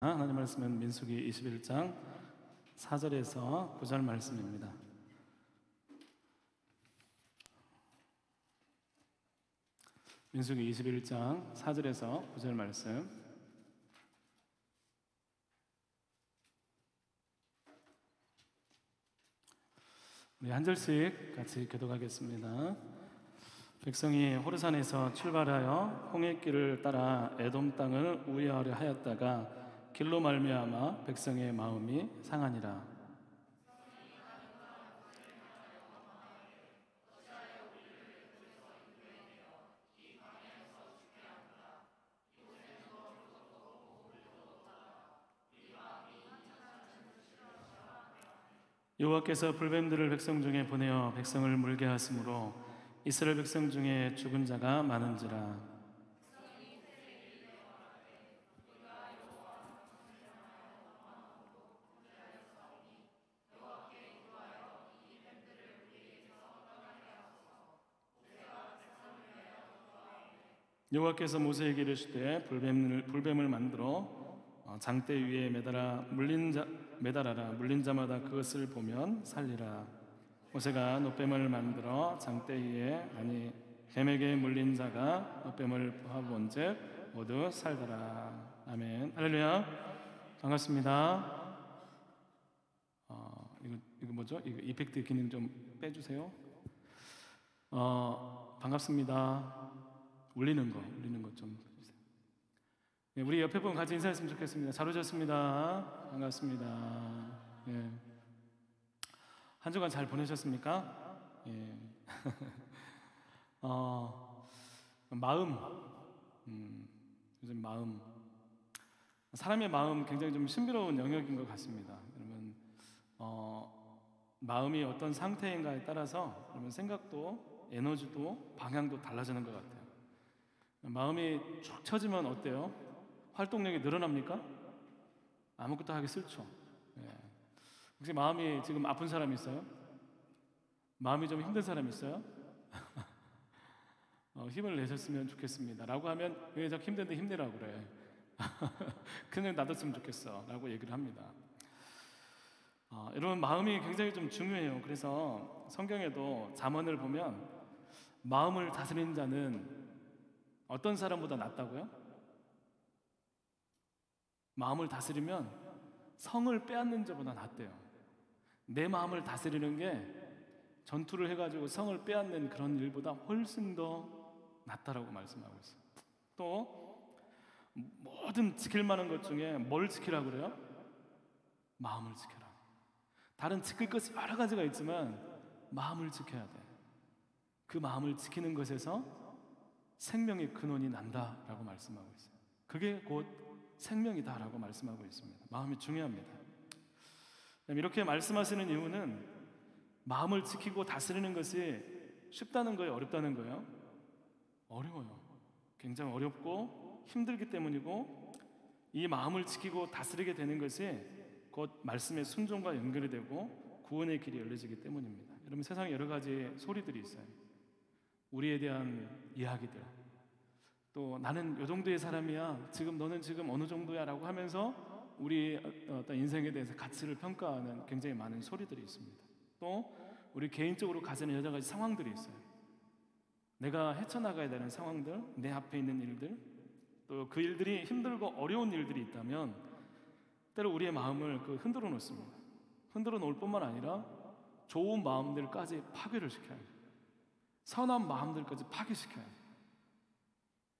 하나님 말씀은 민수기 21장 4절에서 9절 말씀입니다. 민수기 21장 4절에서 9절 말씀. 우리 한 절씩 같이 교독하겠습니다. 백성이 호르산에서 출발하여 홍해길을 따라 에돔 땅을 우회하려 하였다가 길로 말미암아 백성의 마음이 상하니라. 여호와께서 불뱀들을 백성 중에 보내어 백성을 물게 하심으로 이스라엘 백성 중에 죽은 자가 많은지라. 여호와께서 모세에게 이르시되 불뱀을 만들어 장대 위에 매달아라. 물린 자마다 그것을 보면 살리라. 모세가 놋뱀을 만들어 장대 위에 뱀에게 물린 자가 놋뱀을 보아본즉 모두 살더라. 아멘. 할렐루야. 반갑습니다. 이거 뭐죠? 이거 이펙트 기능 좀 빼주세요. 반갑습니다. 울리는 거 좀 해주세요. 네, 우리 옆에 분 같이 인사했으면 좋겠습니다. 잘 오셨습니다. 반갑습니다. 네. 한 주간 잘 보내셨습니까? 예. 요즘 마음, 사람의 마음 굉장히 좀 신비로운 영역인 것 같습니다. 여러분, 마음이 어떤 상태인가에 따라서 여러분 생각도 에너지도 방향도 달라지는 것 같아요. 마음이 축 처지면 어때요? 활동력이 늘어납니까? 아무것도 하기 싫죠. 예. 혹시 마음이 지금 아픈 사람 있어요? 마음이 좀 힘든 사람 있어요? 힘을 내셨으면 좋겠습니다 라고 하면 왜 자꾸 힘든데 힘내라고 그래. 그냥 놔뒀으면 좋겠어 라고 얘기를 합니다. 여러분, 마음이 굉장히 좀 중요해요. 그래서 성경에도 잠언을 보면 마음을 다스리는 자는 어떤 사람보다 낫다고요? 마음을 다스리면 성을 빼앗는 자보다 낫대요. 내 마음을 다스리는 게 전투를 해가지고 성을 빼앗는 그런 일보다 훨씬 더 낫다라고 말씀하고 있어요. 또 모든 지킬 만한 것 중에 뭘 지키라고 그래요? 마음을 지켜라. 다른 지킬 것이 여러 가지가 있지만 마음을 지켜야 돼. 그 마음을 지키는 것에서 생명의 근원이 난다라고 말씀하고 있어요. 그게 곧 생명이다라고 말씀하고 있습니다. 마음이 중요합니다. 이렇게 말씀하시는 이유는 마음을 지키고 다스리는 것이 쉽다는 거예요, 어렵다는 거예요? 어려워요. 굉장히 어렵고 힘들기 때문이고, 이 마음을 지키고 다스리게 되는 것이 곧 말씀의 순종과 연결이 되고 구원의 길이 열려지기 때문입니다. 여러분, 세상에 여러 가지 소리들이 있어요. 우리에 대한 이야기들, 또 나는 요 정도의 사람이야, 너는 지금 어느 정도야 라고 하면서 우리 어떤 인생에 대해서 가치를 평가하는 굉장히 많은 소리들이 있습니다. 또 우리 개인적으로 가지는 여러 가지 상황들이 있어요. 내가 헤쳐나가야 되는 상황들, 내 앞에 있는 일들, 또 그 일들이 힘들고 어려운 일들이 있다면 때로 우리의 마음을 흔들어 놓습니다. 흔들어 놓을 뿐만 아니라 좋은 마음들까지 파괴를 시켜야 해요. 선한 마음들까지 파괴시켜야 해요.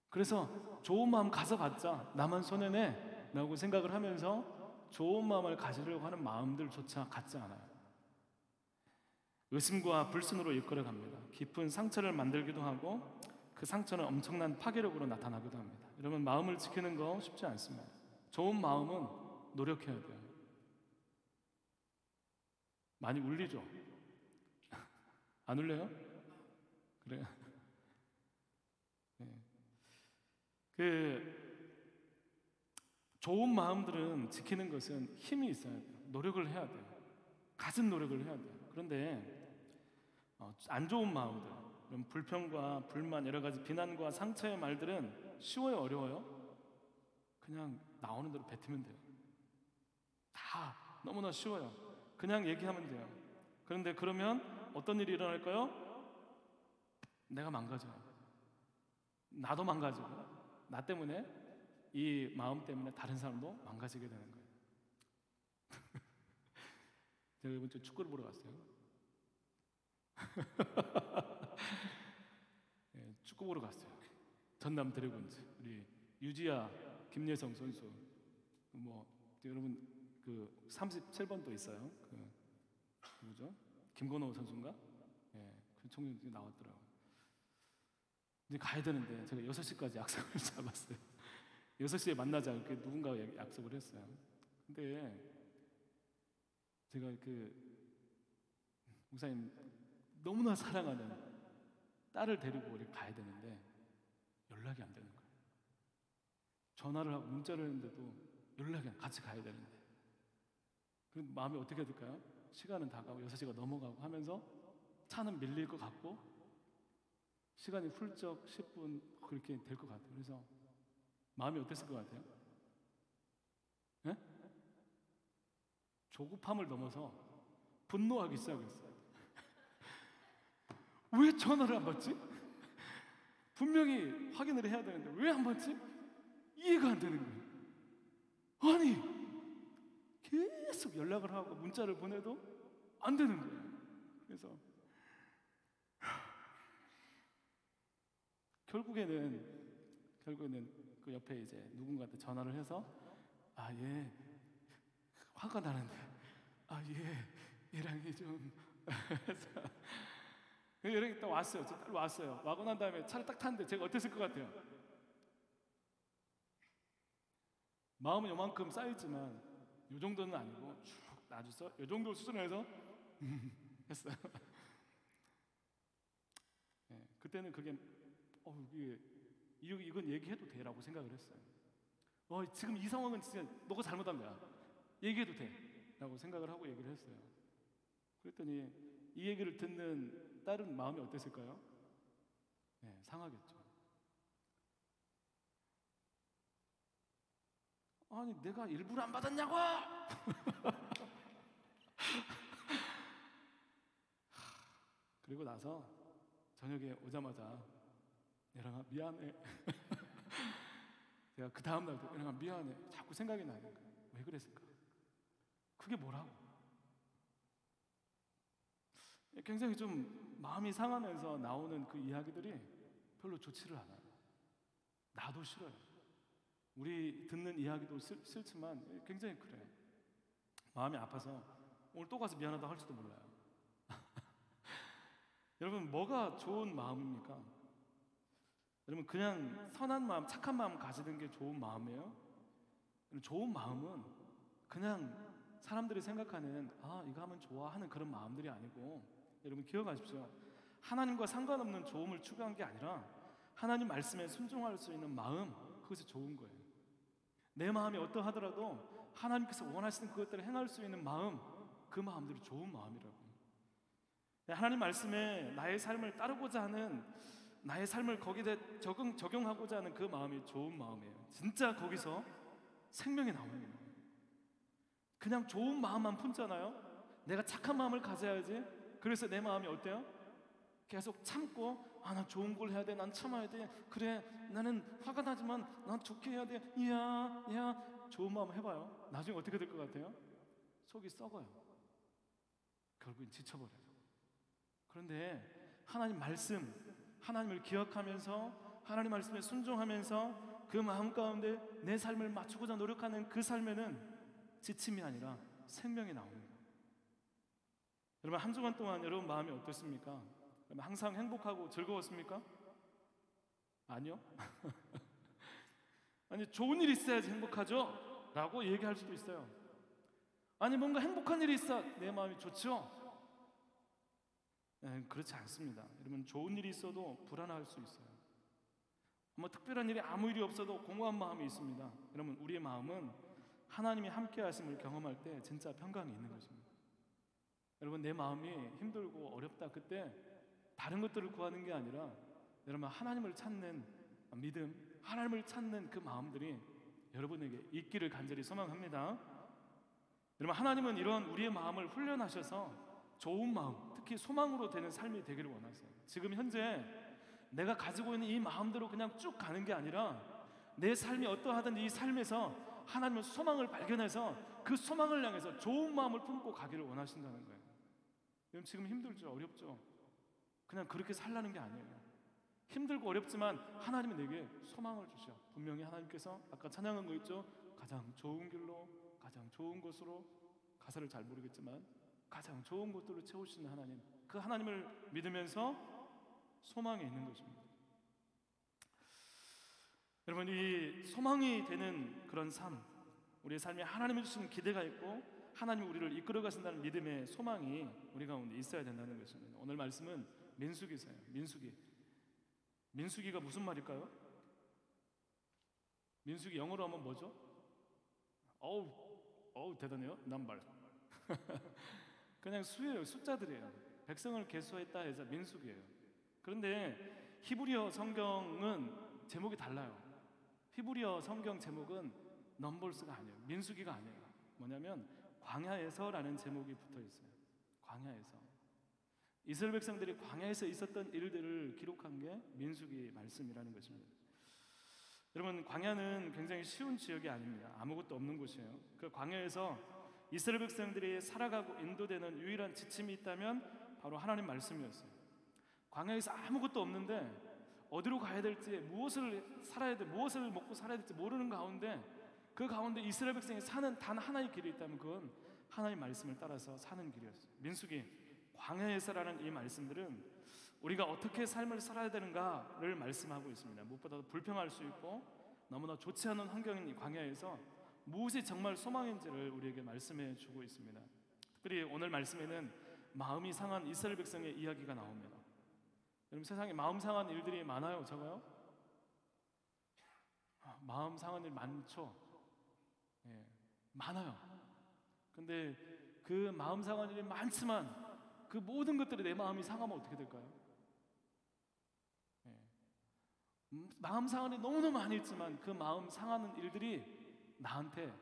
그래서 좋은 마음 가져봤자 나만 손해내 라고 생각을 하면서 좋은 마음을 가지려고 하는 마음들조차 갖지 않아요. 의심과 불신으로 이끌어갑니다. 깊은 상처를 만들기도 하고 그 상처는 엄청난 파괴력으로 나타나기도 합니다. 여러분, 마음을 지키는 거 쉽지 않습니다. 좋은 마음은 노력해야 돼요. 많이 울리죠? 안 울려요? 그래요? 네. 좋은 마음들은 지키는 것은 힘이 있어야 돼요. 노력을 해야 돼요. 가진 노력을 해야 돼요. 그런데 안 좋은 마음들, 불평과 불만, 여러 가지 비난과 상처의 말들은 쉬워요, 어려워요? 그냥 나오는 대로 뱉으면 돼요. 너무나 쉬워요. 그냥 얘기하면 돼요. 그런데 그러면 어떤 일이 일어날까요? 내가 망가져요. 나도 망가지고, 나 때문에, 이 마음 때문에 다른 사람도 망가지게 되는 거예요. 제가 이번 주에 축구를 보러 갔어요. 네, 축구 보러 갔어요. 전남 드래곤즈, 우리 유지아, 김예성 선수, 뭐 여러분 그 37번도 있어요. 그 누구죠? 김건호 선수인가? 예, 그 총명이 나왔더라고요. 이제 가야 되는데 제가 6시까지 약속을 잡았어요. 6시에 만나자 이렇게 누군가와 약속을 했어요. 근데 제가 그 목사님 너무나 사랑하는 딸을 데리고 이렇게 가야 되는데 연락이 안 되는 거예요. 전화를 하고 문자를 했는데도 연락이 안, 같이 가야 되는데. 그럼 마음이 어떻게 될까요? 시간은 다가고 6시가 넘어가고 하면서 차는 밀릴 것 같고 시간이 훌쩍 10분 그렇게 될 것 같아요. 그래서 마음이 어땠을 것 같아요? 예? 조급함을 넘어서 분노하기 시작했어요. 왜 전화를 안 받지? 분명히 확인을 해야 되는데 왜 안 받지? 이해가 안 되는 거예요. 아니, 계속 연락을 하고 문자를 보내도 안 되는 거예요. 그래서 결국에는 그 옆에 이제 누군가한테 전화를 해서 얘 화가 나는데 얘랑 좀 해서 얘랑 딱 왔어요. 딱 왔어요. 와고 난 다음에 차를 딱 탔는데 제가 어땠을 것 같아요? 마음은 요만큼 쌓였지만 요 정도는 아니고 쭉 놔줘서 요 정도 수준에서 했어요. 네, 그때는 그게 이건 얘기해도 돼라고 생각을 했어요. 지금 이 상황은 진짜 너가 잘못한 거야. 얘기해도 돼라고 생각을 하고 얘기를 했어요. 그랬더니 이 얘기를 듣는 딸은 마음이 어땠을까요? 네, 상하겠죠. 아니 내가 일부러 안 받았냐고! 그리고 나서 저녁에 오자마자 얘랑아 미안해. 제가 그 다음 날도 얘랑아 미안해. 자꾸 생각이 나는 거예요. 왜 그랬을까? 그게 뭐라고? 굉장히 좀 마음이 상하면서 나오는 그 이야기들이 별로 좋지를 않아요. 나도 싫어요. 우리 듣는 이야기도 싫지만 굉장히 그래요. 마음이 아파서 오늘 또 가서 미안하다 할지도 몰라요. 여러분 뭐가 좋은 마음입니까? 여러분 그냥 선한 마음, 착한 마음 가지는 게 좋은 마음이에요? 좋은 마음은 그냥 사람들이 생각하는 이거 하면 좋아하는 그런 마음들이 아니고 여러분 기억하십시오. 하나님과 상관없는 좋음을 추구한 게 아니라 하나님 말씀에 순종할 수 있는 마음, 그것이 좋은 거예요. 내 마음이 어떠하더라도 하나님께서 원하시는 그것들을 행할 수 있는 마음, 그 마음들이 좋은 마음이라고. 하나님 말씀에 나의 삶을 따르고자 하는, 나의 삶을 거기에 적용하고자 하는 그 마음이 좋은 마음이에요. 진짜 거기서 생명이 나오는 거예요. 그냥 좋은 마음만 품잖아요. 내가 착한 마음을 가져야지. 그래서 내 마음이 어때요? 계속 참고 난 좋은 걸 해야 돼. 난 참아야 돼. 그래 나는 화가 나지만 난 좋게 해야 돼. 야 좋은 마음 해봐요. 나중에 어떻게 될 것 같아요? 속이 썩어요. 결국엔 지쳐버려요. 그런데 하나님 말씀, 하나님을 기억하면서 하나님 말씀에 순종하면서 그 마음 가운데 내 삶을 맞추고자 노력하는 그 삶에는 지침이 아니라 생명이 나옵니다. 여러분 한 주간 동안 여러분 마음이 어떻습니까? 항상 행복하고 즐거웠습니까? 아니요. 아니 좋은 일이 있어야지 행복하죠? 라고 얘기할 수도 있어요. 아니 뭔가 행복한 일이 있어 내 마음이 좋죠? 그렇지 않습니다. 여러분 좋은 일이 있어도 불안할 수 있어요. 특별한 일이 아무 일이 없어도 공허한 마음이 있습니다. 여러분 우리의 마음은 하나님이 함께 하심을 경험할 때 진짜 평강이 있는 것입니다. 여러분 내 마음이 힘들고 어렵다 그때 다른 것들을 구하는 게 아니라 여러분 하나님을 찾는 믿음, 하나님을 찾는 그 마음들이 여러분에게 있기를 간절히 소망합니다. 여러분, 하나님은 이런 우리의 마음을 훈련하셔서 좋은 마음, 특히 소망으로 되는 삶이 되기를 원하세요. 지금 현재 내가 가지고 있는 이 마음대로 그냥 쭉 가는 게 아니라 내 삶이 어떠하든 이 삶에서 하나님은 소망을 발견해서 그 소망을 향해서 좋은 마음을 품고 가기를 원하신다는 거예요. 여러분, 지금 힘들죠? 어렵죠? 그냥 그렇게 살라는 게 아니에요. 힘들고 어렵지만 하나님은 내게 소망을 주셔. 분명히 하나님께서 아까 찬양한 거 있죠? 가장 좋은 길로, 가장 좋은 곳으로, 가사를 잘 모르겠지만 가장 좋은 곳들로 채우시는 하나님, 그 하나님을 믿으면서 소망에 있는 것입니다. 여러분, 이 소망이 되는 그런 삶, 우리의 삶에 하나님이 주신 기대가 있고 하나님이 우리를 이끌어 가신다는 믿음의 소망이 우리 가운데 있어야 된다는 것입니다. 오늘 말씀은 민수기서예요. 민수기가 무슨 말일까요? 민수기 영어로 하면 뭐죠? 어우 대단해요. 남발. 그냥 수예요. 숫자들이에요. 백성을 계수했다 해서 민수기예요. 그런데 히브리어 성경은 제목이 달라요. 히브리어 성경 제목은 넘버스가 아니에요. 민수기가 아니에요. 뭐냐면 광야에서라는 제목이 붙어 있어요. 광야에서. 이스라엘 백성들이 광야에서 있었던 일들을 기록한 게 민수기 말씀이라는 것입니다. 여러분, 광야는 굉장히 쉬운 지역이 아닙니다. 아무것도 없는 곳이에요. 그 광야에서 이스라엘 백성들이 살아가고 인도되는 유일한 지침이 있다면 바로 하나님 말씀이었어요. 광야에서 아무것도 없는데 어디로 가야 될지, 무엇을 살아야 돼, 무엇을 먹고 살아야 될지 모르는 가운데, 그 가운데 이스라엘 백성이 사는 단 하나의 길이 있다면 그건 하나님 말씀을 따라서 사는 길이었어요. 민수기 광야에서라는 이 말씀들은 우리가 어떻게 삶을 살아야 되는가를 말씀하고 있습니다. 무엇보다도 불평할 수 있고 너무나 좋지 않은 환경인 이 광야에서 무엇이 정말 소망인지를 우리에게 말씀해 주고 있습니다. 특별히 오늘 말씀에는 마음이 상한 이스라엘 백성의 이야기가 나옵니다. 여러분, 세상에 마음 상한 일들이 많아요, 적어요? 마음 상한 일 많죠? 예, 많아요. 근데 그 마음 상한 일이 많지만 그 모든 것들이 내 마음이 상하면 어떻게 될까요? 예. 마음 상한 일이 너무너무 많이 있지만 그 마음 상하는 일들이 나한테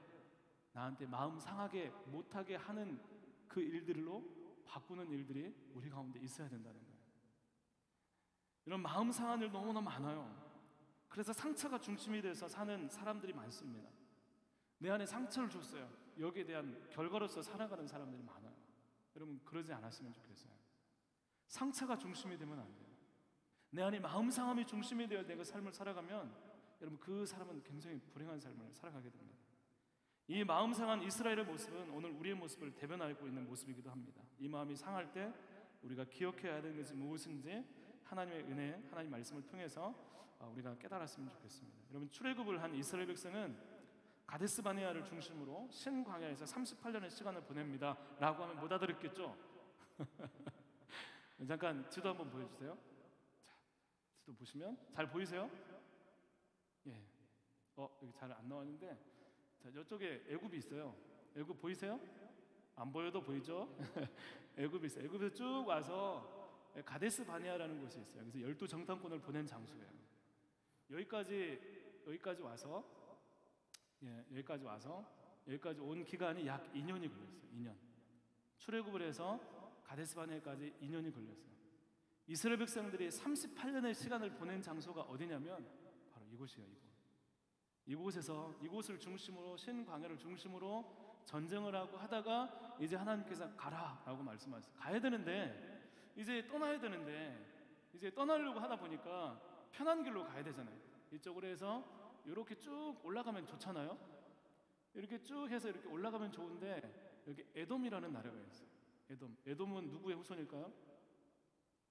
마음 상하게 못하게 하는 그 일들로 바꾸는 일들이 우리 가운데 있어야 된다는 거예요. 이런 마음 상한 일 너무나 많아요. 그래서 상처가 중심이 돼서 사는 사람들이 많습니다. 내 안에 상처를 줬어요. 여기에 대한 결과로서 살아가는 사람들이 많아요. 여러분, 그러지 않았으면 좋겠어요. 상처가 중심이 되면 안 돼요. 내 안에 마음 상함이 중심이 되어 내가 삶을 살아가면 여러분, 그 사람은 굉장히 불행한 삶을 살아가게 됩니다. 이 마음 상한 이스라엘의 모습은 오늘 우리의 모습을 대변하고 있는 모습이기도 합니다. 이 마음이 상할 때 우리가 기억해야 되는 것이 무엇인지 하나님의 은혜, 하나님 말씀을 통해서 우리가 깨달았으면 좋겠습니다. 여러분, 출애굽을 한 이스라엘 백성은 가데스 바네아를 중심으로 신광야에서 38년의 시간을 보냅니다 라고 하면 못 알아들었겠죠? 잠깐 지도 한번 보여주세요. 자, 지도 보시면 잘 보이세요? 예. 여기 잘 안 나왔는데, 자, 이쪽에 애굽이 있어요. 애굽 보이세요? 안 보여도 보이죠? 애굽이 있어요. 애굽에서 쭉 와서 가데스 바네아라는 곳이 있어요. 그래서 12정탐꾼을 보낸 장소예요. 여기까지 온 기간이 약 2년이 걸렸어요. 2년. 출애굽을 해서 가데스 바네아까지 2년이 걸렸어요. 이스라엘 백성들이 38년의 시간을 보낸 장소가 어디냐면 바로 이곳이에요. 이곳을 중심으로, 신광야를 중심으로 전쟁을 하고 하다가 이제 하나님께서 가라라고 말씀하셨어요. 가야 되는데, 이제 떠나야 되는데, 이제 떠나려고 하다 보니까 편한 길로 가야 되잖아요. 이쪽으로 해서 이렇게 쭉 올라가면 좋잖아요. 이렇게 쭉 해서 이렇게 올라가면 좋은데, 여기 에돔이라는 나라가 있어요. 에돔은 누구의 후손일까요?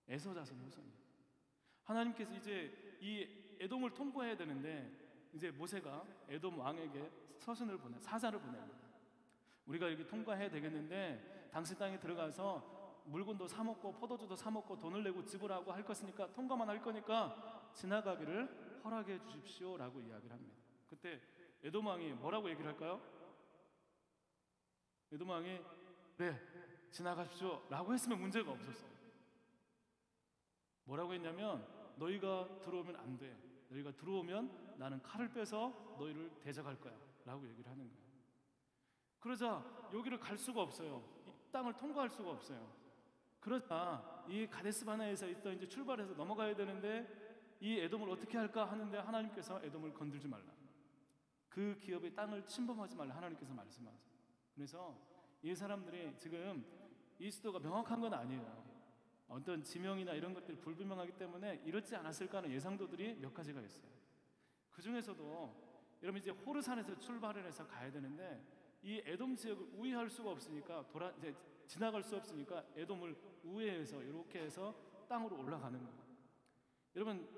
에서 자손의 후손이에요. 하나님께서 이제 이 에돔을 통과해야 되는데, 이제 모세가 에돔 왕에게 사자를 보냅니다. 우리가 이렇게 통과해야 되겠는데 당신 땅에 들어가서 물건도 사 먹고 포도주도 사 먹고 돈을 내고 지불하고 할 것이니까, 통과만 할 거니까 지나가기를 허락해 주십시오라고 이야기를 합니다. 그때 에돔 왕이 뭐라고 얘기를 할까요? 에돔 왕이 네, 지나가십시오라고 했으면 문제가 없었어요. 뭐라고 했냐면, 너희가 들어오면 안 돼. 너희가 들어오면 나는 칼을 빼서 너희를 대적할 거야 라고 얘기를 하는 거예요. 그러자 여기를 갈 수가 없어요. 이 땅을 통과할 수가 없어요. 그러자 이 가데스 바네아에서 있던 이제 출발해서 넘어가야 되는데 이 에돔을 어떻게 할까 하는데 하나님께서 에돔을 건들지 말라. 그 기업의 땅을 침범하지 말라 하나님께서 말씀하세요. 그래서 이 사람들이 지금 이스도가 명확한 건 아니에요. 어떤 지명이나 이런 것들이 불분명하기 때문에 이렇지 않았을까 하는 예상도들이 몇 가지가 있어요. 그 중에서도 여러분 이제 호르산에서 출발을 해서 가야 되는데 이 에돔 지역을 우회할 수가 없으니까 이제 지나갈 수 없으니까 에돔을 우회해서 이렇게 해서 땅으로 올라가는 거예요. 여러분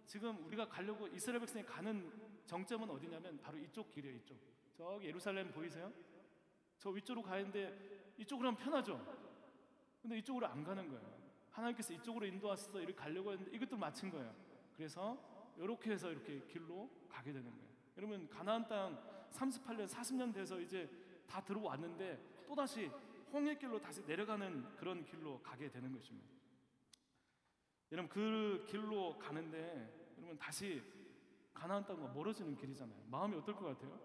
지금 우리가 가려고 이스라엘 백성이 가는 정점은 어디냐면 바로 이쪽 길이에요. 이쪽 저기 예루살렘 보이세요? 저 위쪽으로 가는데 이쪽으로 하면 편하죠. 근데 이쪽으로 안 가는 거예요. 하나님께서 이쪽으로 인도하셔서 이렇게 가려고 했는데 이것도 마친 거예요. 그래서 이렇게 해서 이렇게 길로 가게 되는 거예요. 여러분 가나안 땅 38년 40년 돼서 이제 다 들어왔는데 또다시 홍해길로 다시 내려가는 그런 길로 가게 되는 것입니다. 여러분 그 길로 가는데 여러분 다시 가나안 땅과 멀어지는 길이잖아요. 마음이 어떨 것 같아요?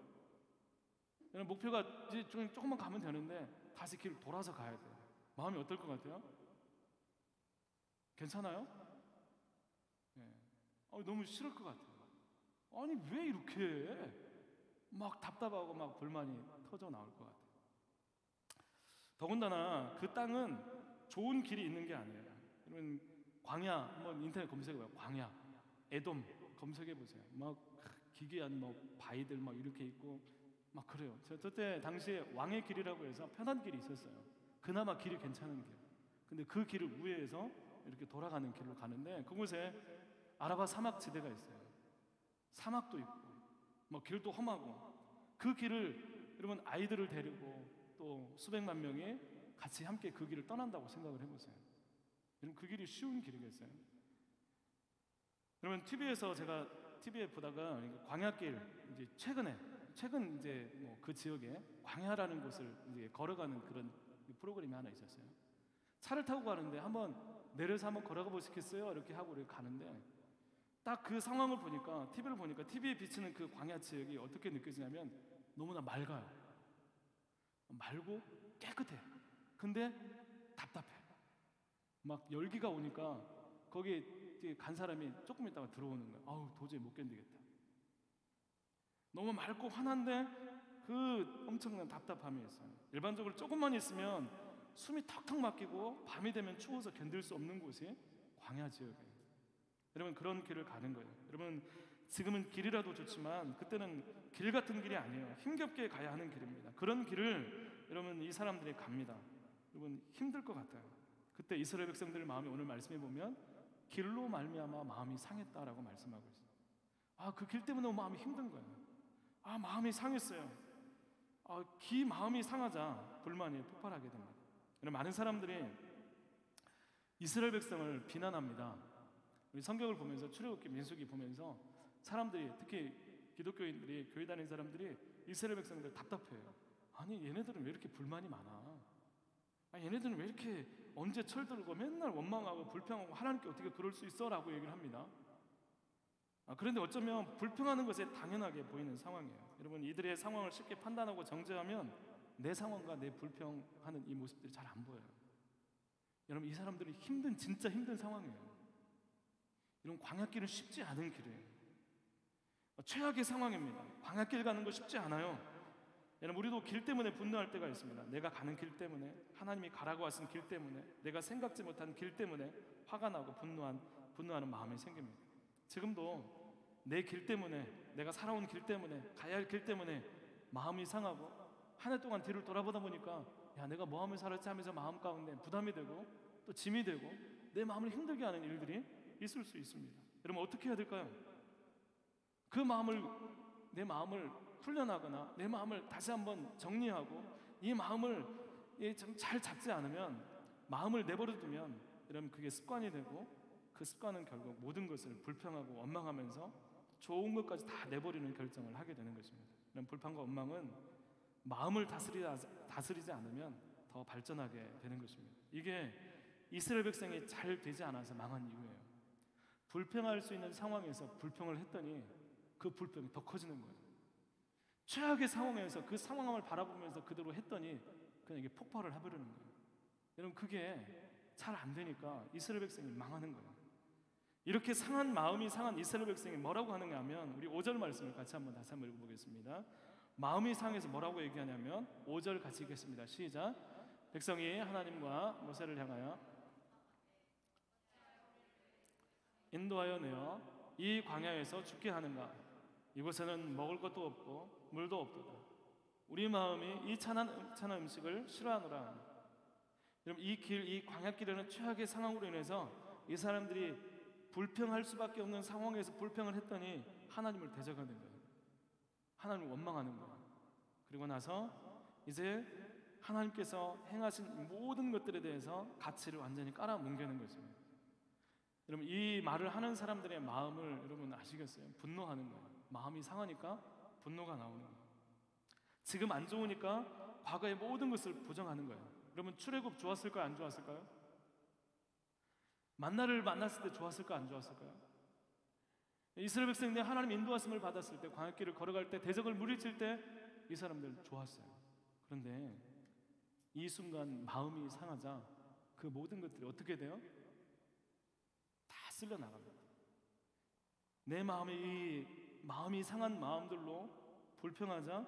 여러분 목표가 이제 조금만 가면 되는데 다시 길 돌아서 가야 돼요. 마음이 어떨 것 같아요? 괜찮아요? 네. 너무 싫을 것 같아요. 아니 왜 이렇게 해? 막 답답하고 막 불만이 터져 나올 것 같아요. 더군다나 그 땅은 좋은 길이 있는 게 아니에요. 여러분 광야 한번 인터넷 검색해봐요. 광야, 에돔 검색해보세요. 막 기괴한 뭐 바위들 막 이렇게 있고 막 그래요. 저때 당시에 왕의 길이라고 해서 편한 길이 있었어요. 그나마 길이 괜찮은 길. 근데 그 길을 우회해서 이렇게 돌아가는 길로 가는데 그곳에 아라바 사막 지대가 있어요. 사막도 있고 뭐 길도 험하고 그 길을 여러분 아이들을 데리고 또 수백만 명이 같이 함께 그 길을 떠난다고 생각을 해보세요. 여러분 그 길이 쉬운 길이겠어요? 여러분 TV에서 제가 TV에 보다가 광야길 이제 최근 이제 뭐 그 지역에 광야라는 곳을 이제 걸어가는 그런 프로그램이 하나 있었어요. 차를 타고 가는데 한번 내려서 한번 걸어가 보시겠어요? 이렇게 하고 이렇게 가는데 딱 그 상황을 보니까 TV를 보니까 TV에 비치는 그 광야 지역이 어떻게 느껴지냐면 너무나 맑아요. 맑고 깨끗해. 근데 답답해. 막 열기가 오니까 거기 간 사람이 조금 있다가 들어오는 거야. 아우 도저히 못 견디겠다. 너무 맑고 환한데 그 엄청난 답답함이 있어요. 일반적으로 조금만 있으면 숨이 턱턱 막히고 밤이 되면 추워서 견딜 수 없는 곳이 광야 지역이에요. 여러분 그런 길을 가는 거예요. 여러분 지금은 길이라도 좋지만 그때는 길 같은 길이 아니에요. 힘겹게 가야 하는 길입니다. 그런 길을 여러분 이 사람들이 갑니다. 여러분 힘들 것 같아요. 그때 이스라엘 백성들 마음이 오늘 말씀해 보면 길로 말미암아 마음이 상했다라고 말씀하고 있어요. 그 길 때문에 마음이 힘든 거예요. 마음이 상했어요. 마음이 상하자 불만이 폭발하게 됩니다. 많은 사람들이 이스라엘 백성을 비난합니다. 우리 성경을 보면서 출애굽기 민수기 보면서 사람들이 특히 기독교인들이 교회 다니는 사람들이 이스라엘 백성들 답답해요. 아니 얘네들은 왜 이렇게 불만이 많아? 얘네들은 왜 이렇게 언제 철들고 맨날 원망하고 불평하고 하나님께 어떻게 그럴 수 있어? 라고 얘기를 합니다. 그런데 어쩌면 불평하는 것에 당연하게 보이는 상황이에요. 여러분 이들의 상황을 쉽게 판단하고 정죄하면 내 상황과 내 불평하는 이 모습들이 잘 안 보여요. 여러분 이 사람들이 진짜 힘든 상황이에요. 이런 광야길은 쉽지 않은 길이에요. 최악의 상황입니다. 광야길 가는 거 쉽지 않아요. 여러분 우리도 길 때문에 분노할 때가 있습니다. 내가 가는 길 때문에, 하나님이 가라고 하신 길 때문에, 내가 생각지 못한 길 때문에 화가 나고 분노하는 마음이 생깁니다. 지금도 내 길 때문에, 내가 살아온 길 때문에, 가야 할 길 때문에 마음이 상하고 한 해 동안 뒤를 돌아보다 보니까 내가 뭐 하며 살았지 하면서 마음 가운데 부담이 되고 또 짐이 되고 내 마음을 힘들게 하는 일들이 있을 수 있습니다. 여러분 어떻게 해야 될까요? 내 마음을 훈련하거나 내 마음을 다시 한번 정리하고 이 마음을 좀 잘 잡지 않으면 마음을 내버려 두면 여러분 그게 습관이 되고 그 습관은 결국 모든 것을 불평하고 원망하면서 좋은 것까지 다 내버리는 결정을 하게 되는 것입니다. 이런 불평과 원망은 마음을 다스리지 않으면 더 발전하게 되는 것입니다. 이게 이스라엘 백성이 잘 되지 않아서 망한 이유예요. 불평할 수 있는 상황에서 불평을 했더니 그 불평이 더 커지는 거예요. 최악의 상황에서 그 상황을 바라보면서 그대로 했더니 그냥 이게 폭발을 해버리는 거예요. 여러분, 그게 잘 안 되니까 이스라엘 백성이 망하는 거예요. 이렇게 상한 마음이 상한 이스라엘 백성이 뭐라고 하는가 하면, 우리 5절 말씀을 같이 다시 한번 읽어보겠습니다. 마음이 상해서 뭐라고 얘기하냐면, 5절 같이 읽겠습니다. 시작. 백성이 하나님과 모세를 향하여 인도하여 내어 이 광야에서 죽게 하는가? 이곳에는 먹을 것도 없고 물도 없도다. 우리 마음이 이 찬한 음식을 싫어하노라. 여러분, 이 광야길에는 최악의 상황으로 인해서 이 사람들이 불평할 수밖에 없는 상황에서 불평을 했더니 하나님을 대적하는 거예요. 하나님을 원망하는 거예요. 그리고 나서 이제 하나님께서 행하신 모든 것들에 대해서 가치를 완전히 깔아뭉개는 거죠. 여러분, 이 말을 하는 사람들의 마음을 여러분 아시겠어요? 분노하는 거예요. 마음이 상하니까 분노가 나오는 거예요. 지금 안 좋으니까 과거의 모든 것을 부정하는 거예요. 여러분, 출애굽 좋았을까요? 안 좋았을까요? 만나를 만났을 때 좋았을까요? 안 좋았을까요? 이스라엘 백성들이 하나님 인도하심을 받았을 때, 광야길을 걸어갈 때, 대적을 물리칠 때 이 사람들 좋았어요. 그런데 이 순간 마음이 상하자 그 모든 것들이 어떻게 돼요? 다 쓸려 나갑니다. 내 마음이 이 마음이 상한 마음들로 불평하자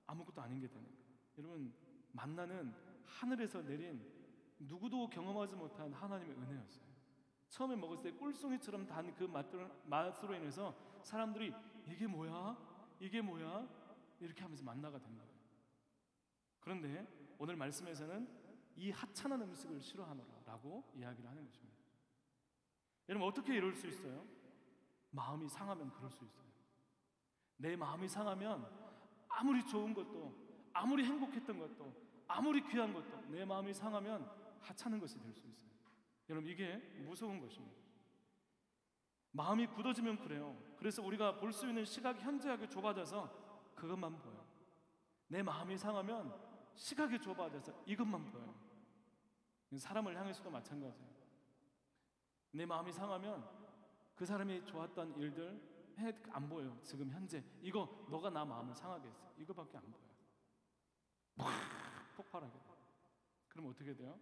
아무것도 아닌 게 되는 거예요. 여러분, 만나는 하늘에서 내린 누구도 경험하지 못한 하나님의 은혜였어요. 처음에 먹었을 때 꿀송이처럼 단 그 맛으로 인해서 사람들이 이게 뭐야? 이게 뭐야? 이렇게 하면서 만나가 된 거예요. 그런데 오늘 말씀에서는 이 하찮은 음식을 싫어하노라라고 이야기를 하는 것입니다. 여러분, 어떻게 이럴 수 있어요? 마음이 상하면 그럴 수 있어요. 내 마음이 상하면 아무리 좋은 것도, 아무리 행복했던 것도, 아무리 귀한 것도 내 마음이 상하면 하찮은 것이 될 수 있어요. 여러분, 이게 무서운 것입니다. 마음이 굳어지면 그래요. 그래서 우리가 볼 수 있는 시각이 현저하게 좁아져서 그것만 보여. 내 마음이 상하면 시각이 좁아져서 이것만 보여. 사람을 향해서도 마찬가지예요. 내 마음이 상하면 그 사람이 좋았던 일들 안 보여요. 지금 현재 이거 너가 나 마음을 상하게 했어, 이거밖에 안 보여요. 폭발하게 돼요. 그럼 어떻게 돼요?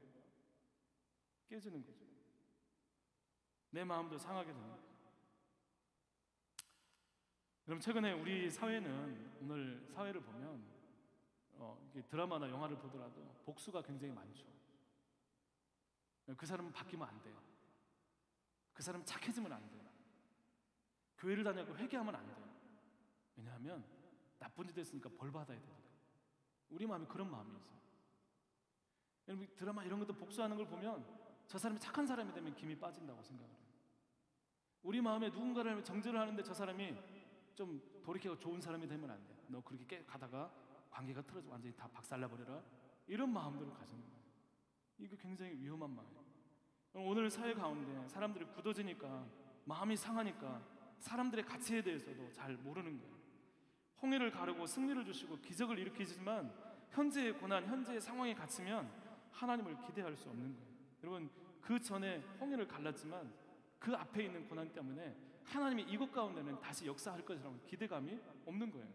깨지는 거죠. 내 마음도 상하게 됩니다. 여러분, 최근에 우리 사회는, 오늘 사회를 보면 이게 드라마나 영화를 보더라도 복수가 굉장히 많죠. 그 사람은 바뀌면 안 돼요. 그 사람은 착해지면 안 돼요. 교회를 다니고 회개하면 안 돼요. 왜냐하면 나쁜 짓 했으니까 벌 받아야 되니까. 우리 마음이 그런 마음이 있어요. 여러분, 드라마 이런 것도 복수하는 걸 보면 저 사람이 착한 사람이 되면 김이 빠진다고 생각을 해요. 우리 마음에 누군가를 정죄를 하는데 저 사람이 좀 돌이켜서 좋은 사람이 되면 안 돼. 너 그렇게 가다가 관계가 틀어져 완전히 다 박살나버려라, 이런 마음들을 가지는 거예요. 이거 굉장히 위험한 마음이에요. 오늘 사회 가운데 사람들이 굳어지니까, 마음이 상하니까 사람들의 가치에 대해서도 잘 모르는 거예요. 홍해를 가르고 승리를 주시고 기적을 일으키지만 현재의 고난, 현재의 상황에 갇히면 하나님을 기대할 수 없는 거예요. 여러분, 그 전에 홍해를 갈랐지만 그 앞에 있는 고난 때문에 하나님이 이것 가운데는 다시 역사할 것이라는 기대감이 없는 거예요.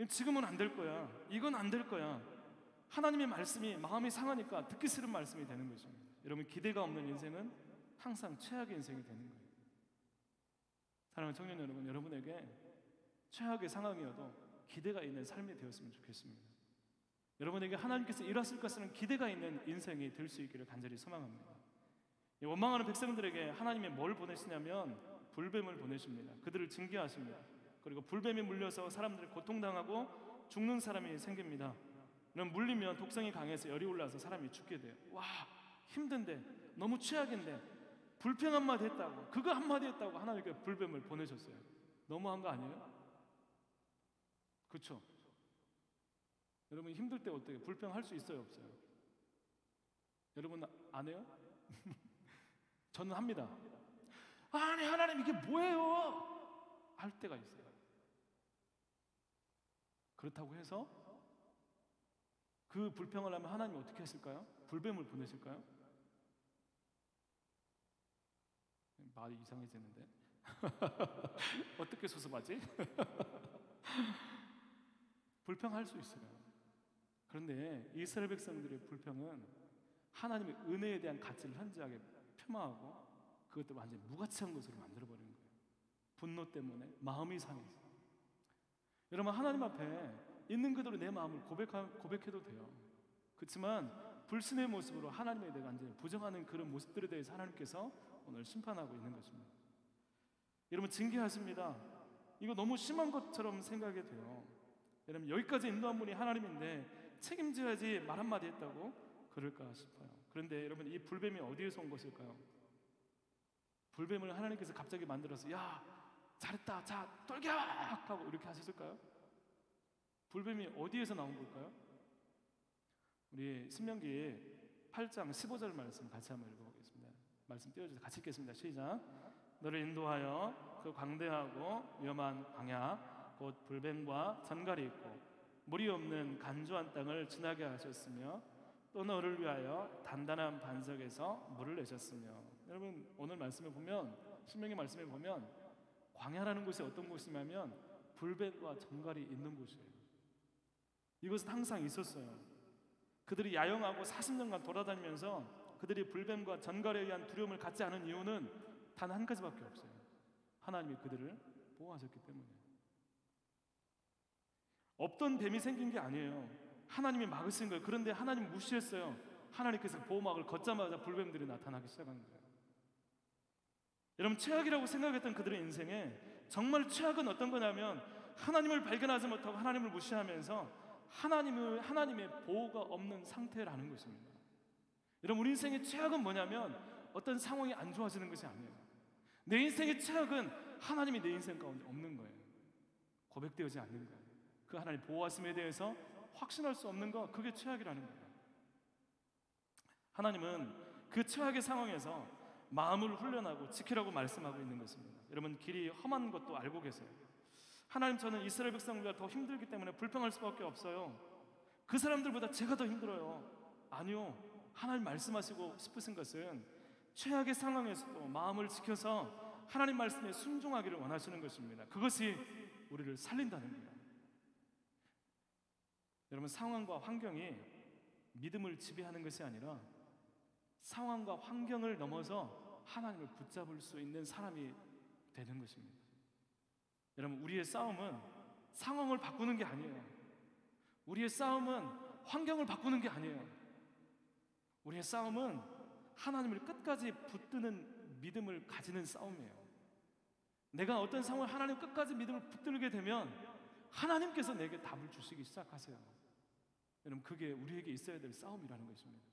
지금은 안 될 거야, 이건 안 될 거야. 하나님의 말씀이 마음이 상하니까 듣기 싫은 말씀이 되는 것입니다. 여러분, 기대가 없는 인생은 항상 최악의 인생이 되는 거예요. 사랑하는 청년 여러분, 여러분에게 최악의 상황이어도 기대가 있는 삶이 되었으면 좋겠습니다. 여러분에게 하나님께서 일하실 것은 기대가 있는 인생이 될 수 있기를 간절히 소망합니다. 원망하는 백성들에게 하나님이 뭘 보내시냐면 불뱀을 보내십니다. 그들을 징계하십니다. 그리고 불뱀이 물려서 사람들이 고통당하고 죽는 사람이 생깁니다. 그럼 물리면 독성이 강해서 열이 올라서 사람이 죽게 돼요. 와, 힘든데, 너무 최악인데 불평 한마디 했다고, 그거 한마디 했다고 하나님께 불뱀을 보내셨어요. 너무한 거 아니에요? 그렇죠? 여러분, 힘들 때 어떻게 불평할 수 있어요, 없어요? 여러분 안 해요? 저는 합니다. 아니, 하나님 이게 뭐예요? 할 때가 있어요. 그렇다고 해서 그 불평을 하면 하나님이 어떻게 하실까요? 불뱀을 보내실까요? 말이 이상해지는데 어떻게 수습하지? 불평할 수 있어요. 그런데 이스라엘 백성들의 불평은 하나님의 은혜에 대한 가치를 현저하게 폄하하고 그것도 완전히 무가치한 것으로 만들어버리는 거예요. 분노 때문에 마음이 상해서. 여러분, 하나님 앞에 있는 그대로 내 마음을 고백해도 돼요. 그렇지만 불신의 모습으로 하나님에 대해 완전히 부정하는 그런 모습들에 대해서 하나님께서 오늘 심판하고 있는 것입니다. 여러분, 징계하십니다. 이거 너무 심한 것처럼 생각이 돼요. 여러분, 여기까지 인도한 분이 하나님인데 책임져야지 말 한마디 했다고 그럴까 싶어요. 그런데 여러분, 이 불뱀이 어디에서 온 것일까요? 불뱀을 하나님께서 갑자기 만들어서 야 잘했다 자 돌격 하고 이렇게 하셨을까요? 불뱀이 어디에서 나온 걸까요? 우리 신명기 8장 15절 말씀 같이 한번 읽어보겠습니다. 말씀 띄워주세요. 같이 읽겠습니다. 시작. 너를 인도하여 그 광대하고 위험한 광야 곧 불뱀과 전갈이 있고 물이 없는 간조한 땅을 지나게 하셨으며 또 너를 위하여 단단한 반석에서 물을 내셨으며. 여러분, 오늘 말씀에 보면, 신명기 말씀에 보면 광야라는 곳이 어떤 곳이냐면 불뱀과 전갈이 있는 곳이에요. 이것은 항상 있었어요. 그들이 야영하고 40년간 돌아다니면서 그들이 불뱀과 전갈에 의한 두려움을 갖지 않은 이유는 단 한 가지밖에 없어요. 하나님이 그들을 보호하셨기 때문이에요. 없던 뱀이 생긴 게 아니에요. 하나님이 막으신 거예요. 그런데 하나님 무시했어요. 하나님께서 보호막을 걷자마자 불뱀들이 나타나기 시작한 거예요. 여러분, 최악이라고 생각했던 그들의 인생에 정말 최악은 어떤 거냐면 하나님을 발견하지 못하고 하나님을 무시하면서 하나님의 보호가 없는 상태라는 것입니다. 여러분, 우리 인생의 최악은 뭐냐면 어떤 상황이 안 좋아지는 것이 아니에요. 내 인생의 최악은 하나님이 내 인생 가운데 없는 거예요. 고백되어지지 않는 거예요. 그 하나님 보호하심에 대해서 확신할 수 없는 거, 그게 최악이라는 거예요. 하나님은 그 최악의 상황에서 마음을 훈련하고 지키라고 말씀하고 있는 것입니다. 여러분, 길이 험한 것도 알고 계세요. 하나님, 저는 이스라엘 백성보다 더 힘들기 때문에 불평할 수밖에 없어요. 그 사람들보다 제가 더 힘들어요. 아니요, 하나님 말씀하시고 싶으신 것은 최악의 상황에서도 마음을 지켜서 하나님 말씀에 순종하기를 원하시는 것입니다. 그것이 우리를 살린다는 거예요. 여러분, 상황과 환경이 믿음을 지배하는 것이 아니라 상황과 환경을 넘어서 하나님을 붙잡을 수 있는 사람이 되는 것입니다. 여러분, 우리의 싸움은 상황을 바꾸는 게 아니에요. 우리의 싸움은 환경을 바꾸는 게 아니에요. 우리의 싸움은 하나님을 끝까지 붙드는 믿음을 가지는 싸움이에요. 내가 어떤 상황을 하나님 끝까지 믿음을 붙들게 되면 하나님께서 내게 답을 주시기 시작하세요. 여러분, 그게 우리에게 있어야 될 싸움이라는 것입니다.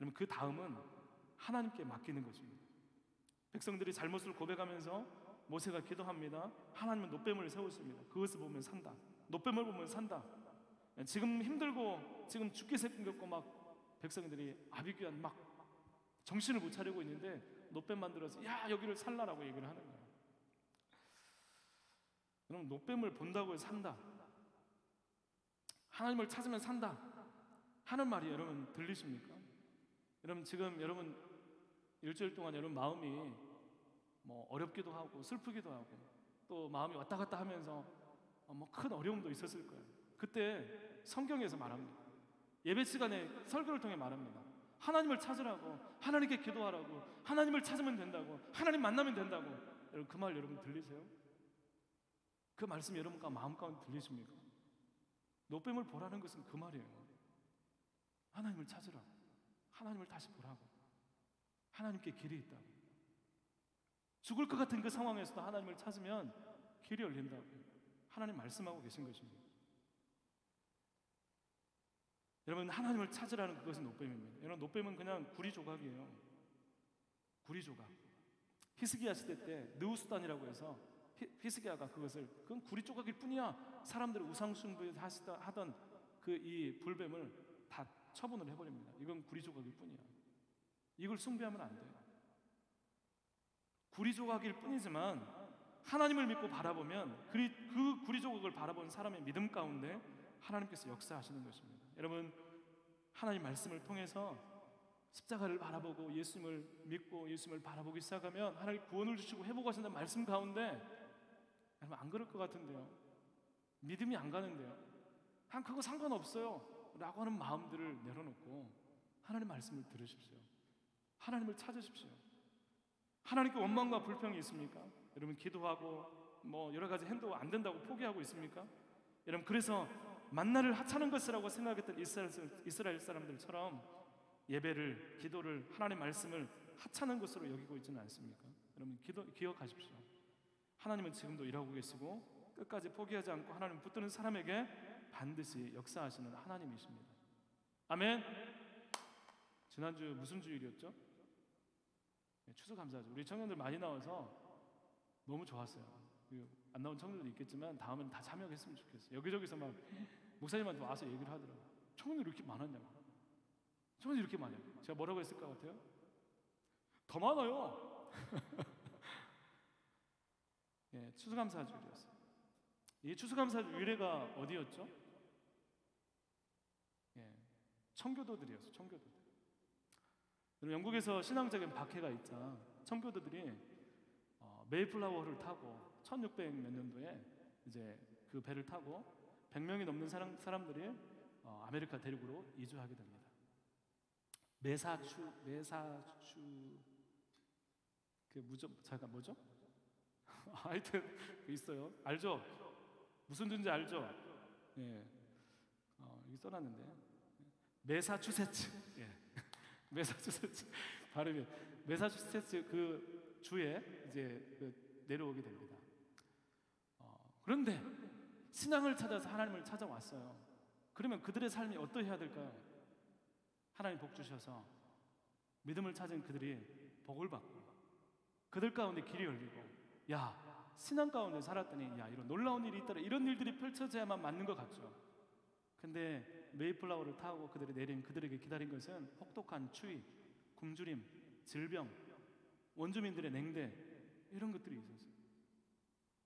여러분, 그 다음은 하나님께 맡기는 것입니다. 백성들이 잘못을 고백하면서 모세가 기도합니다. 하나님은 놋뱀을 세우십니다. 그것을 보면 산다. 놋뱀을 보면 산다. 지금 힘들고 지금 죽게 생겼고 막 백성들이 아비규환 막 정신을 못 차리고 있는데 놋뱀 만들어서 야 여기를 살라라고 얘기를 하는 거예요. 여러분, 놋뱀을 본다고 해서 산다, 하나님을 찾으면 산다 하는 말이 여러분 들리십니까? 여러분, 지금 여러분 일주일 동안 여러분 마음이 뭐 어렵기도 하고 슬프기도 하고 또 마음이 왔다 갔다 하면서 뭐 큰 어려움도 있었을 거예요. 그때 성경에서 말합니다. 예배 시간에 설교를 통해 말합니다. 하나님을 찾으라고, 하나님께 기도하라고, 하나님을 찾으면 된다고, 하나님 만나면 된다고. 여러분, 그 말 여러분 들리세요? 그 말씀 여러분 마음 가운데 들리십니까? 놋뱀을 보라는 것은 그 말이에요. 하나님을 찾으라고, 하나님을 다시 보라고, 하나님께 길이 있다고. 죽을 것 같은 그 상황에서도 하나님을 찾으면 길이 열린다고 하나님 말씀하고 계신 것입니다. 여러분, 하나님을 찾으라는 그것은 놋뱀입니다. 여러분, 놋뱀은 그냥 구리 조각이에요. 구리 조각. 히스기야 시대 때 느우스단이라고 해서 히스기야가 그건 구리 조각일 뿐이야. 사람들이 우상 숭배하던 그 이 불뱀을 다 처분을 해버립니다. 이건 구리 조각일 뿐이야. 이걸 숭배하면 안 돼요. 구리 조각일 뿐이지만 하나님을 믿고 바라보면 그 구리 조각을 바라본 사람의 믿음 가운데 하나님께서 역사하시는 것입니다. 여러분, 하나님 말씀을 통해서 십자가를 바라보고 예수님을 믿고 예수님을 바라보기 시작하면 하나님 구원을 주시고 회복하신다는 말씀 가운데 여러분 안 그럴 것 같은데요. 믿음이 안 가는데요. 그거 상관없어요 라고 하는 마음들을 내려놓고 하나님 말씀을 들으십시오. 하나님을 찾으십시오. 하나님께 원망과 불평이 있습니까? 여러분 기도하고 뭐 여러 가지 행동 안 된다고 포기하고 있습니까? 여러분 그래서 만나를 하찮은 것이라고 생각했던 이스라엘 사람들처럼 예배를, 기도를, 하나님 말씀을 하찮은 것으로 여기고 있지는 않습니까? 여러분 기억하십시오. 하나님은 지금도 일하고 계시고 끝까지 포기하지 않고 하나님 붙드는 사람에게 반드시 역사하시는 하나님이십니다. 아멘. 지난주 무슨 주일이었죠? 추수감사죠. 우리 청년들 많이 나와서 너무 좋았어요. 안 나온 청년들도 있겠지만 다음은 다 참여했으면 좋겠어요. 여기저기서 막 목사님한테 와서 얘기를 하더라고요. 청년들이 이렇게 많았냐고. 청년들이 이렇게 많아요. 제가 뭐라고 했을 것 같아요? 더 많아요. 예, 추수감사주일이었어요. 이 추수감사주일회가 어디였죠? 예, 청교도들이었어요. 청교도들. 영국에서 신앙적인 박해가 있자 청교도들이 메이플라워를 타고 1600 몇 년도에 이제 그 배를 타고 100명이 넘는 사람들이 아메리카 대륙으로 이주하게 됩니다. 메사추 잠깐 뭐죠? 하여튼 있어요. 알죠? 무슨 주인지 알죠? 예, 여기 써놨는데 메사추세츠. 예. 메사추세츠 발음이 메사추세츠 그 주에 이제 내려오게 됩니다. 그런데 신앙을 찾아서 하나님을 찾아왔어요. 그러면 그들의 삶이 어떠해야 될까요? 하나님 복 주셔서 믿음을 찾은 그들이 복을 받고 그들 가운데 길이 열리고, 야, 신앙 가운데 살았더니 야, 이런 놀라운 일이 있더라. 이런 일들이 펼쳐져야만 맞는 것 같죠. 근데 메이플라워를 타고 그들이 내린 그들에게 기다린 것은 혹독한 추위, 굶주림, 질병, 원주민들의 냉대, 이런 것들이 있었어요.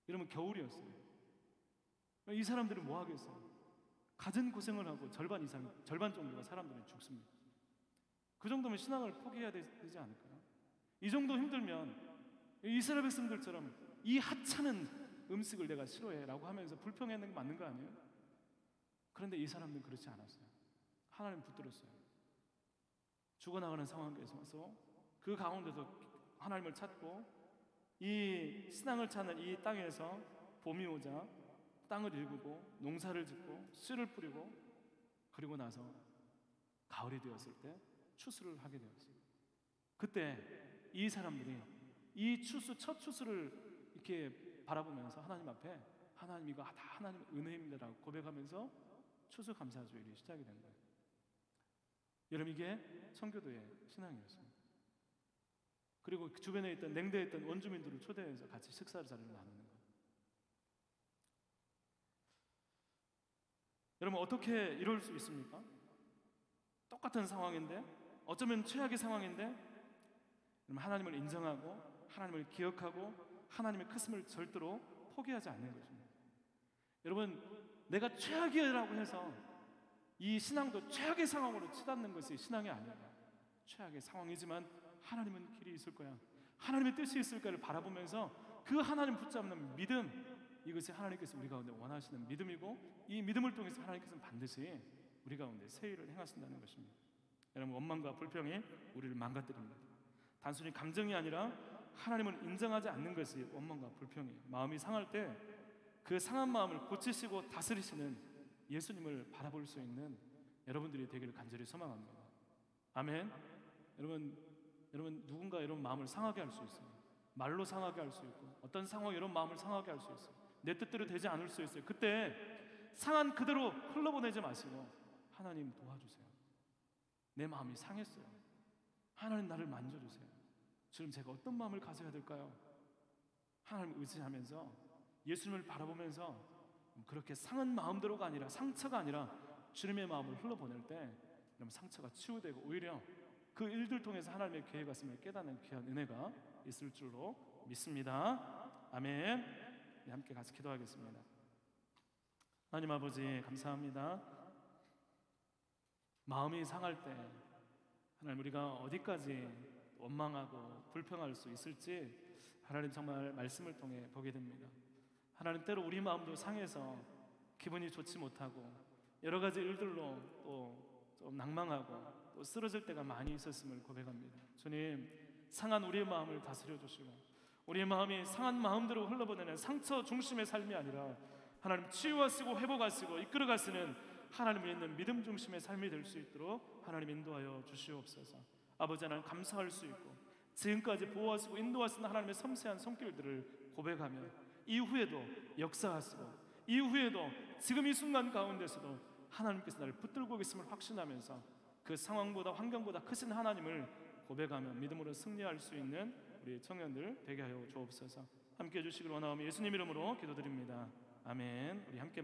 이러면 겨울이었어요. 이 사람들은 뭐 하겠어요? 갖은 고생을 하고 절반 정도가 사람들은 죽습니다. 그 정도면 신앙을 포기해야 되지 않을까요? 이 정도 힘들면 이스라엘 백성들처럼 이 하찮은 음식을 내가 싫어해 라고 하면서 불평하는 게 맞는 거 아니에요? 그런데 이 사람들은 그렇지 않았어요. 하나님 붙들었어요. 죽어나가는 상황에서 그 가운데서 하나님을 찾고 이 신앙을 찾는 이 땅에서 봄이 오자 땅을 일구고 농사를 짓고 씨를 뿌리고 그리고 나서 가을이 되었을 때 추수를 하게 되었어요. 그때 이 사람들이 이 첫 추수를 이렇게 바라보면서 하나님 앞에 하나님 이거 다 하나님의 은혜입니다라고 고백하면서 추수감사주일이 시작이 된 거예요. 여러분 이게 청교도의 신앙이었습니다. 그리고 그 주변에 있던 냉대에 있던 원주민들을 초대해서 같이 식사를 자리를 나누는 거예요. 여러분 어떻게 이럴 수 있습니까? 똑같은 상황인데, 어쩌면 최악의 상황인데 하나님을 인정하고 하나님을 기억하고 하나님의 크심을 절대로 포기하지 않는 것입니다. 여러분 내가 최악이라고 해서 이 신앙도 최악의 상황으로 치닫는 것이 신앙이 아니에요. 최악의 상황이지만 하나님은 길이 있을 거야, 하나님의 뜻이 있을 거를 바라보면서 그 하나님 붙잡는 믿음, 이것이 하나님께서 우리 가운데 원하시는 믿음이고 이 믿음을 통해서 하나님께서는 반드시 우리 가운데 새 일을 행하신다는 것입니다. 여러분 원망과 불평이 우리를 망가뜨립니다. 단순히 감정이 아니라 하나님을 인정하지 않는 것이 원망과 불평이에요. 마음이 상할 때 그 상한 마음을 고치시고 다스리시는 예수님을 바라볼 수 있는 여러분들이 되기를 간절히 소망합니다. 아멘. 여러분 누군가 이런 마음을 상하게 할 수 있어요. 말로 상하게 할 수 있고 어떤 상황이 이런 마음을 상하게 할 수 있어요. 내 뜻대로 되지 않을 수 있어요. 그때 상한 그대로 흘러보내지 마시고 하나님 도와주세요. 내 마음이 상했어요. 하나님 나를 만져주세요. 지금 제가 어떤 마음을 가져야 될까요? 하나님을 의지하면서 예수님을 바라보면서 그렇게 상한 마음대로가 아니라 상처가 아니라 주님의 마음을 흘러보낼 때 그럼 상처가 치유되고 오히려 그 일들 통해서 하나님의 계획 같음을 깨닫는 귀한 은혜가 있을 줄로 믿습니다. 아멘. 네, 함께 같이 기도하겠습니다. 하나님 아버지 감사합니다. 마음이 상할 때 하나님 우리가 어디까지 원망하고 불평할 수 있을지 하나님 정말 말씀을 통해 보게 됩니다. 하나님, 때로 우리 마음도 상해서 기분이 좋지 못하고 여러 가지 일들로 또 좀 낭망하고 또 쓰러질 때가 많이 있었음을 고백합니다. 주님, 상한 우리의 마음을 다스려 주시고 우리의 마음이 상한 마음대로 흘러보내는 상처 중심의 삶이 아니라 하나님, 치유하시고 회복하시고 이끌어가시는 하나님을 믿는 믿음 중심의 삶이 될 수 있도록 하나님 인도하여 주시옵소서. 아버지 하나님, 감사할 수 있고 지금까지 보호하시고 인도하시는 하나님의 섬세한 손길들을 고백하며 이후에도 역사하시고 이후에도 지금 이 순간 가운데서도 하나님께서 나를 붙들고 계심을 확신하면서 그 상황보다 환경보다 크신 하나님을 고백하며 믿음으로 승리할 수 있는 우리 청년들 되게 하여 주옵소서. 함께 해주시길 원하오며 예수님 이름으로 기도드립니다. 아멘. 우리 함께